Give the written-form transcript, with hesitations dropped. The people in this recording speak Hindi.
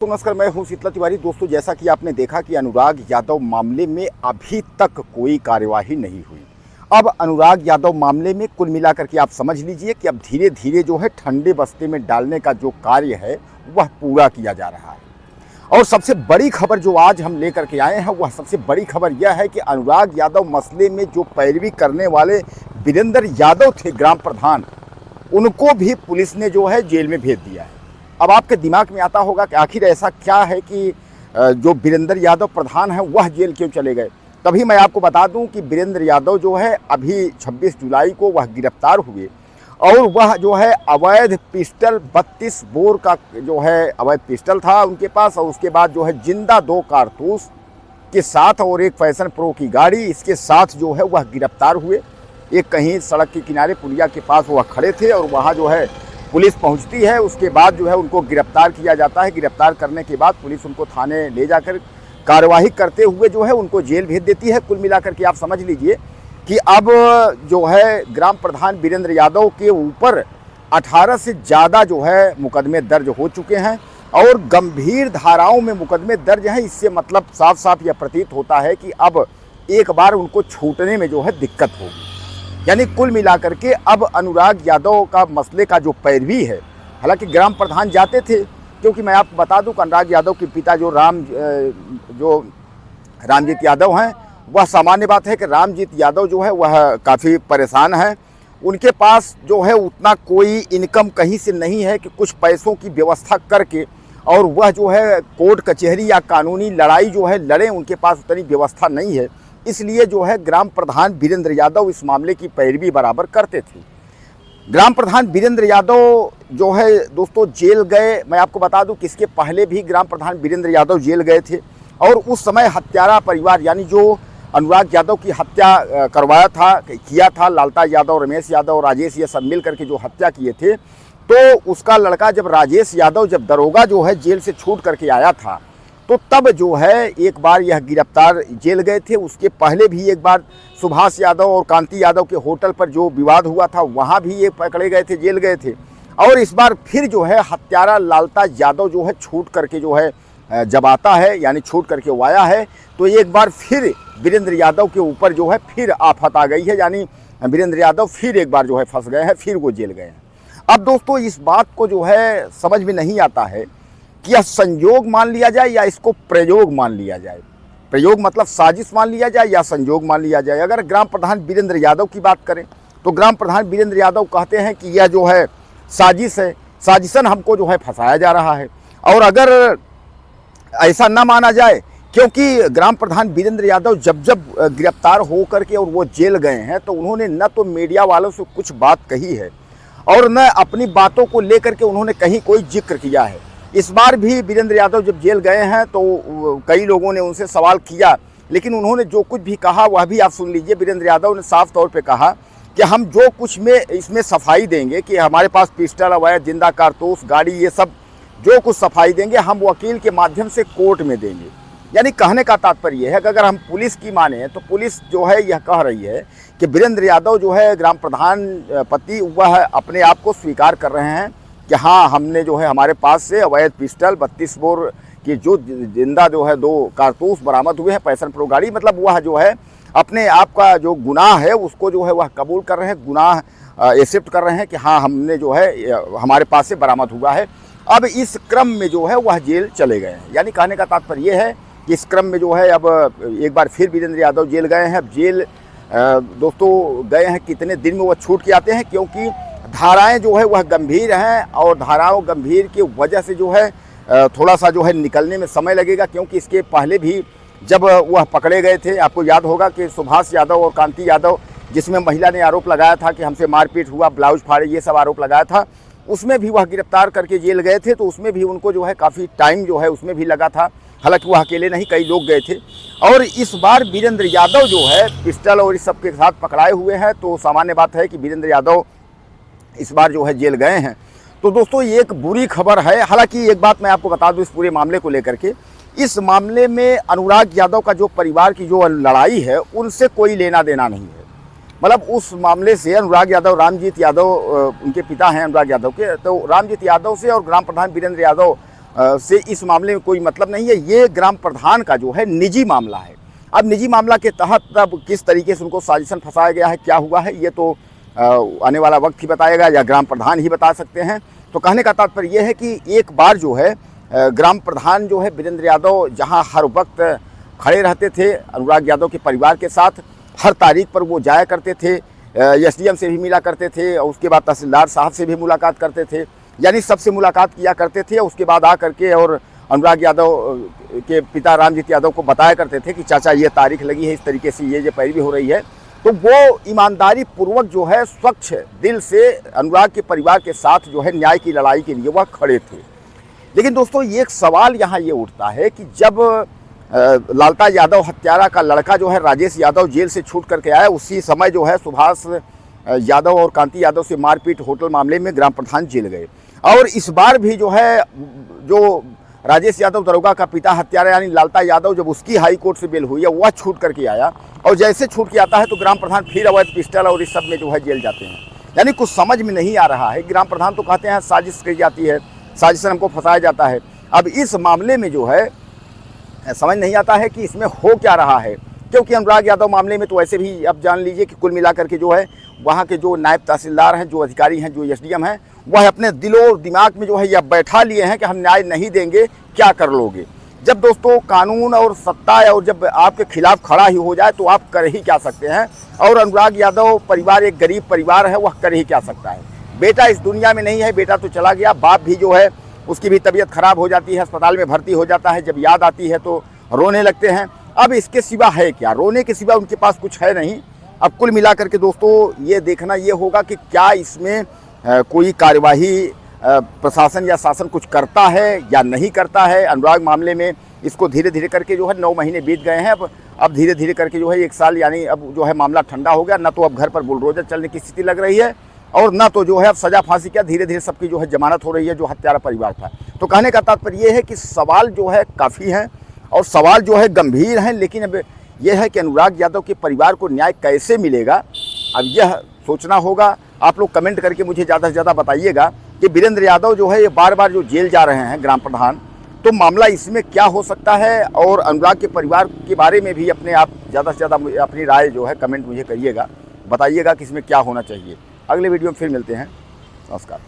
तो नमस्कार, मैं हूं शीतला तिवारी। दोस्तों, जैसा कि आपने देखा कि अनुराग यादव मामले में अभी तक कोई कार्यवाही नहीं हुई। अब अनुराग यादव मामले में कुल मिलाकर के आप समझ लीजिए कि अब धीरे धीरे जो है ठंडे बस्ते में डालने का जो कार्य है वह पूरा किया जा रहा है। और सबसे बड़ी खबर जो आज हम लेकर के आए हैं, वह सबसे बड़ी खबर यह है कि अनुराग यादव मसले में जो पैरवी करने वाले वीरेंद्र यादव थे, ग्राम प्रधान, उनको भी पुलिस ने जो है जेल में भेज दिया है। अब आपके दिमाग में आता होगा कि आखिर ऐसा क्या है कि जो वीरेंद्र यादव प्रधान है वह जेल क्यों चले गए। तभी मैं आपको बता दूं कि वीरेंद्र यादव जो है अभी 26 जुलाई को वह गिरफ्तार हुए और वह जो है अवैध पिस्टल 32 बोर का जो है अवैध पिस्टल था उनके पास, और उसके बाद जो है जिंदा 2 कारतूस के साथ और एक फैशन प्रो की गाड़ी, इसके साथ जो है वह गिरफ्तार हुए। एक कहीं सड़क के किनारे पुलिया के पास वह खड़े थे और वहाँ जो है पुलिस पहुंचती है। उसके बाद जो है उनको गिरफ्तार किया जाता है। गिरफ्तार करने के बाद पुलिस उनको थाने ले जाकर कार्यवाही करते हुए जो है उनको जेल भेज देती है। कुल मिलाकर के आप समझ लीजिए कि अब जो है ग्राम प्रधान वीरेंद्र यादव के ऊपर 18 से ज़्यादा जो है मुकदमे दर्ज हो चुके हैं और गंभीर धाराओं में मुकदमे दर्ज हैं। इससे मतलब साफ साफ यह प्रतीत होता है कि अब एक बार उनको छूटने में जो है दिक्कत होगी। यानी कुल मिलाकर के अब अनुराग यादव का मसले का जो पैरवी है, हालांकि ग्राम प्रधान जाते थे, क्योंकि मैं आपको बता दूं कि अनुराग यादव के पिता जो रामजीत यादव हैं, वह सामान्य बात है कि रामजीत यादव जो है वह काफ़ी परेशान है। उनके पास जो है उतना कोई इनकम कहीं से नहीं है कि कुछ पैसों की व्यवस्था करके और वह जो है कोर्ट कचहरी या कानूनी लड़ाई जो है लड़ें, उनके पास उतनी व्यवस्था नहीं है। इसलिए जो है ग्राम प्रधान वीरेंद्र यादव इस मामले की पैरवी बराबर करते थे। ग्राम प्रधान वीरेंद्र यादव जो है दोस्तों जेल गए। मैं आपको बता दूं कि इसके पहले भी ग्राम प्रधान वीरेंद्र यादव जेल गए थे और उस समय हत्यारा परिवार, यानी जो अनुराग यादव की हत्या किया था, लालता यादव, रमेश यादव, राजेश, ये सब मिल करके जो हत्या किए थे, तो उसका लड़का जब राजेश यादव जब दरोगा जो है जेल से छूट करके आया था, तो तब जो है एक बार यह गिरफ्तार जेल गए थे। उसके पहले भी एक बार सुभाष यादव और कांति यादव के होटल पर जो विवाद हुआ था वहाँ भी ये पकड़े गए थे, जेल गए थे। और इस बार फिर जो है हत्यारा लालता यादव जो है छूट करके जो है जब आता है, यानी छूट करके वो आया है, तो एक बार फिर वीरेंद्र यादव के ऊपर जो है फिर आफत आ गई है। यानी वीरेंद्र यादव फिर एक बार जो है फंस गए हैं, फिर वो जेल गए हैं। अब दोस्तों इस बात को जो है समझ में नहीं आता है कि यह संयोग मान लिया जाए या इसको प्रयोग मान लिया जाए। प्रयोग मतलब साजिश मान लिया जाए या संयोग मान लिया जाए। अगर ग्राम प्रधान वीरेंद्र यादव की बात करें तो ग्राम प्रधान वीरेंद्र यादव कहते हैं कि यह जो है साजिश है, साजिशन हमको जो है फंसाया जा रहा है। और अगर ऐसा ना माना जाए, क्योंकि ग्राम प्रधान वीरेंद्र यादव जब गिरफ्तार हो करके और वो जेल गए हैं, तो उन्होंने न तो मीडिया वालों से कुछ बात कही है और न अपनी बातों को लेकर के उन्होंने कहीं कोई जिक्र किया है। इस बार भी वीरेंद्र यादव जब जेल गए हैं तो कई लोगों ने उनसे सवाल किया, लेकिन उन्होंने जो कुछ भी कहा वह भी आप सुन लीजिए। वीरेंद्र यादव ने साफ तौर पे कहा कि हम जो कुछ में इसमें सफाई देंगे कि हमारे पास पिस्टल, अवैध जिंदा कारतूस, गाड़ी, ये सब जो कुछ सफाई देंगे हम वकील के माध्यम से कोर्ट में देंगे। यानी कहने का तात्पर्य है कि अगर हम पुलिस की माने तो पुलिस जो है यह कह रही है कि वीरेंद्र यादव जो है ग्राम प्रधान पति, वह अपने आप को स्वीकार कर रहे हैं कि हाँ, हमने जो है हमारे पास से अवैध पिस्टल 32 बोर की जो जिंदा जो है 2 कारतूस बरामद हुए हैं, पैशन प्रो गाड़ी, मतलब वह जो है अपने आप का जो गुनाह है उसको जो है वह कबूल कर रहे हैं, गुनाह एक्सेप्ट कर रहे हैं कि हाँ, हमने जो है हमारे पास से बरामद हुआ है। अब इस क्रम में जो है वह जेल चले गए हैं। यानी कहने का तात्पर्य ये है कि इस क्रम में जो है अब एक बार फिर वीरेंद्र यादव जेल गए हैं। अब जेल दोस्तों गए हैं, कितने दिन में वह छूट के आते हैं, क्योंकि धाराएं जो है वह गंभीर हैं और धाराओं गंभीर की वजह से जो है थोड़ा सा जो है निकलने में समय लगेगा। क्योंकि इसके पहले भी जब वह पकड़े गए थे, आपको याद होगा कि सुभाष यादव और कांति यादव, जिसमें महिला ने आरोप लगाया था कि हमसे मारपीट हुआ, ब्लाउज फाड़े, ये सब आरोप लगाया था, उसमें भी वह गिरफ्तार करके जेल गए थे। तो उसमें भी उनको जो है काफ़ी टाइम जो है उसमें भी लगा था। हालांकि वह अकेले नहीं, कई लोग गए थे। और इस बार वीरेंद्र यादव जो है पिस्टल और इस सब के साथ पकड़ाए हुए हैं, तो सामान्य बात है कि वीरेंद्र यादव इस बार जो है जेल गए हैं। तो दोस्तों ये एक बुरी खबर है। हालांकि एक बात मैं आपको बता दूं इस पूरे मामले को लेकर के, इस मामले में अनुराग यादव का जो परिवार की जो लड़ाई है उनसे कोई लेना देना नहीं है। मतलब उस मामले से अनुराग यादव, रामजीत यादव उनके पिता हैं अनुराग यादव के, तो रामजीत यादव से और ग्राम प्रधान वीरेंद्र यादव से इस मामले में कोई मतलब नहीं है। ये ग्राम प्रधान का जो है निजी मामला है। अब निजी मामला के तहत तब किस तरीके से उनको साजिशन फंसाया गया है, क्या हुआ है, ये तो आने वाला वक्त ही बताएगा या ग्राम प्रधान ही बता सकते हैं। तो कहने का तात्पर्य यह है कि एक बार जो है ग्राम प्रधान जो है वीरेंद्र यादव जहां हर वक्त खड़े रहते थे अनुराग यादव के परिवार के साथ, हर तारीख पर वो जाया करते थे, एसडीएम से भी मिला करते थे और उसके बाद तहसीलदार साहब से भी मुलाकात करते थे, यानी सबसे मुलाकात किया करते थे। उसके बाद आ करके और अनुराग यादव के पिता रामजीत यादव को बताया करते थे कि चाचा ये तारीख लगी है, इस तरीके से ये पैरवी हो रही है। तो वो ईमानदारी पूर्वक जो है स्वच्छ दिल से अनुराग के परिवार के साथ जो है न्याय की लड़ाई के लिए वह खड़े थे। लेकिन दोस्तों ये एक सवाल यहाँ ये उठता है कि जब लालता यादव हत्यारा का लड़का जो है राजेश यादव जेल से छूट करके आया, उसी समय जो है सुभाष यादव और कांति यादव से मारपीट होटल मामले में ग्राम प्रधान जेल गए। और इस बार भी जो है जो राजेश यादव दरोगा का पिता हत्यारा यानी लालता यादव, जब उसकी हाई कोर्ट से बेल हुई है वह छूट करके आया और जैसे छूट के आता है तो ग्राम प्रधान फिर अवैध पिस्टल और इस सब में जो है जेल जाते हैं। यानी कुछ समझ में नहीं आ रहा है। ग्राम प्रधान तो कहते हैं साजिश की जाती है, साजिश हमको फंसाया जाता है। अब इस मामले में जो है समझ नहीं आता है कि इसमें हो क्या रहा है, क्योंकि अनुराग यादव मामले में तो ऐसे भी अब जान लीजिए कि कुल मिलाकर के जो है वहाँ के जो नायब तहसीलदार हैं, जो अधिकारी हैं, जो एसडीएम हैं, वह अपने दिलो और दिमाग में जो है यह बैठा लिए हैं कि हम न्याय नहीं देंगे, क्या कर लोगे। जब दोस्तों कानून और सत्ता और जब आपके खिलाफ खड़ा ही हो जाए तो आप कर ही क्या सकते हैं। और अनुराग यादव परिवार एक गरीब परिवार है, वह कर ही क्या सकता है। बेटा इस दुनिया में नहीं है, बेटा तो चला गया। बाप भी जो है उसकी भी तबीयत खराब हो जाती है, अस्पताल में भर्ती हो जाता है, जब याद आती है तो रोने लगते हैं। अब इसके सिवा है क्या, रोने के सिवा उनके पास कुछ है नहीं। अब कुल मिलाकर के दोस्तों ये देखना ये होगा कि क्या इसमें कोई कार्यवाही प्रशासन या शासन कुछ करता है या नहीं करता है। अनुराग मामले में इसको धीरे धीरे करके जो है 9 महीने बीत गए हैं। अब धीरे धीरे करके जो है 1 साल यानी अब जो है मामला ठंडा हो गया। न तो अब घर पर बुलडोजर चलने की स्थिति लग रही है और न तो जो है अब सजा फांसी क्या, धीरे धीरे सबकी जो है जमानत हो रही है जो हत्यारा परिवार था। तो कहने का तात्पर्य ये है कि सवाल जो है काफ़ी हैं और सवाल जो है गंभीर हैं। लेकिन अब यह है कि अनुराग यादव के परिवार को न्याय कैसे मिलेगा, अब यह सोचना होगा। आप लोग कमेंट करके मुझे ज़्यादा से ज़्यादा बताइएगा कि वीरेंद्र यादव जो है ये बार बार जो जेल जा रहे हैं ग्राम प्रधान, तो मामला इसमें क्या हो सकता है। और अनुराग के परिवार के बारे में भी अपने आप ज़्यादा से ज़्यादा अपनी राय जो है कमेंट मुझे करिएगा, बताइएगा कि इसमें क्या होना चाहिए। अगले वीडियो में फिर मिलते हैं। नमस्कार।